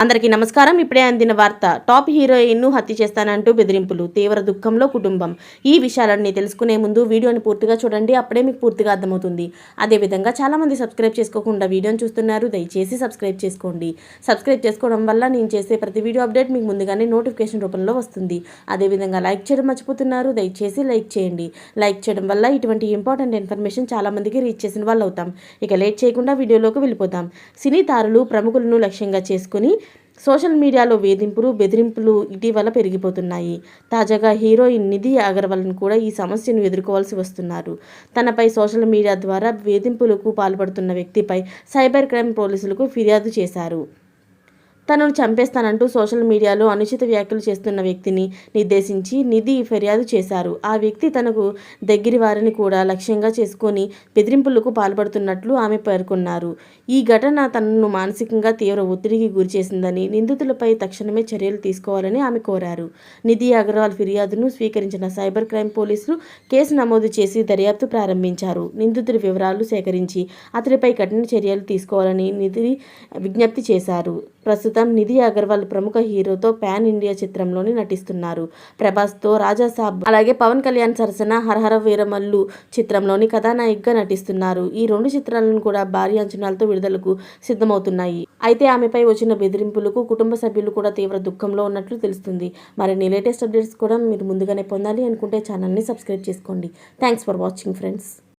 అందరికీ నమస్కారం. ఇప్పుడే అందిన వార్త. టాప్ హీరోయిన్ను హత్య చేస్తానంటూ బెదిరింపులు, తీవ్ర దుఃఖంలో కుటుంబం. ఈ విషయాలన్నీ తెలుసుకునే ముందు వీడియోని పూర్తిగా చూడండి, అప్పుడే మీకు పూర్తిగా అర్థమవుతుంది. అదేవిధంగా చాలామంది సబ్స్క్రైబ్ చేసుకోకుండా వీడియోని చూస్తున్నారు, దయచేసి సబ్స్క్రైబ్ చేసుకోండి. సబ్స్క్రైబ్ చేసుకోవడం వల్ల నేను చేసే ప్రతి వీడియో అప్డేట్ మీకు ముందుగానే నోటిఫికేషన్ రూపంలో వస్తుంది. అదేవిధంగా లైక్ చేయడం మర్చిపోతున్నారు, దయచేసి లైక్ చేయండి. లైక్ చేయడం వల్ల ఇటువంటి ఇంపార్టెంట్ ఇన్ఫర్మేషన్ చాలామందికి రీచ్ చేసిన వాళ్ళు అవుతాం. ఇక లేట్ చేయకుండా వీడియోలోకి వెళ్ళిపోతాం. సినీ తారులు ప్రముఖులను లక్ష్యంగా చేసుకుని సోషల్ మీడియాలో వేధింపులు, బెదిరింపులు ఇటీవల పెరిగిపోతున్నాయి. తాజాగా హీరోయిన్ నిధి అగర్వాల్ను కూడా ఈ సమస్యను ఎదుర్కోవాల్సి వస్తున్నారు. తనపై సోషల్ మీడియా ద్వారా వేధింపులకు పాల్పడుతున్న వ్యక్తిపై సైబర్ క్రైమ్ పోలీసులకు ఫిర్యాదు చేశారు. తనను చంపేస్తానంటూ సోషల్ మీడియాలో అనుచిత వ్యాఖ్యలు చేస్తున్న వ్యక్తిని నిర్దేశించి నిధి ఫిర్యాదు చేశారు. ఆ వ్యక్తి తనకు దగ్గరి వారిని కూడా లక్ష్యంగా చేసుకొని బెదిరింపులకు పాల్పడుతున్నట్లు ఆమె పేర్కొన్నారు. ఈ ఘటన తనను మానసికంగా తీవ్ర ఒత్తిడికి గురిచేసిందని, నిందితులపై తక్షణమే చర్యలు తీసుకోవాలని ఆమె కోరారు. నిధి అగర్వాల్ ఫిర్యాదును స్వీకరించిన సైబర్ క్రైమ్ పోలీసులు కేసు నమోదు చేసి దర్యాప్తు ప్రారంభించారు. నిందితుడి వివరాలు సేకరించి అతడిపై కఠిన చర్యలు తీసుకోవాలని నిధి విజ్ఞప్తి చేశారు. ప్రస్తుతం నిధి అగర్వాల్ ప్రముఖ హీరోతో పాన్ ఇండియా చిత్రంలోని నటిస్తున్నారు. ప్రభాస్తో రాజా సాబ్, అలాగే పవన్ కళ్యాణ్ సరసన హరహర వీరమల్లు చిత్రంలోని కథానాయికగా నటిస్తున్నారు. ఈ రెండు చిత్రాలను కూడా భారీ అంచనాలతో విడుదలకు సిద్ధమవుతున్నాయి. అయితే ఆమెపై వచ్చిన బెదిరింపులకు కుటుంబ సభ్యులు కూడా తీవ్ర దుఃఖంలో ఉన్నట్లు తెలుస్తుంది. మరిన్ని లేటెస్ట్ అప్డేట్స్ కూడా మీరు ముందుగానే పొందాలి అనుకుంటే ఛానల్ని సబ్స్క్రైబ్ చేసుకోండి. Thanks for watching friends.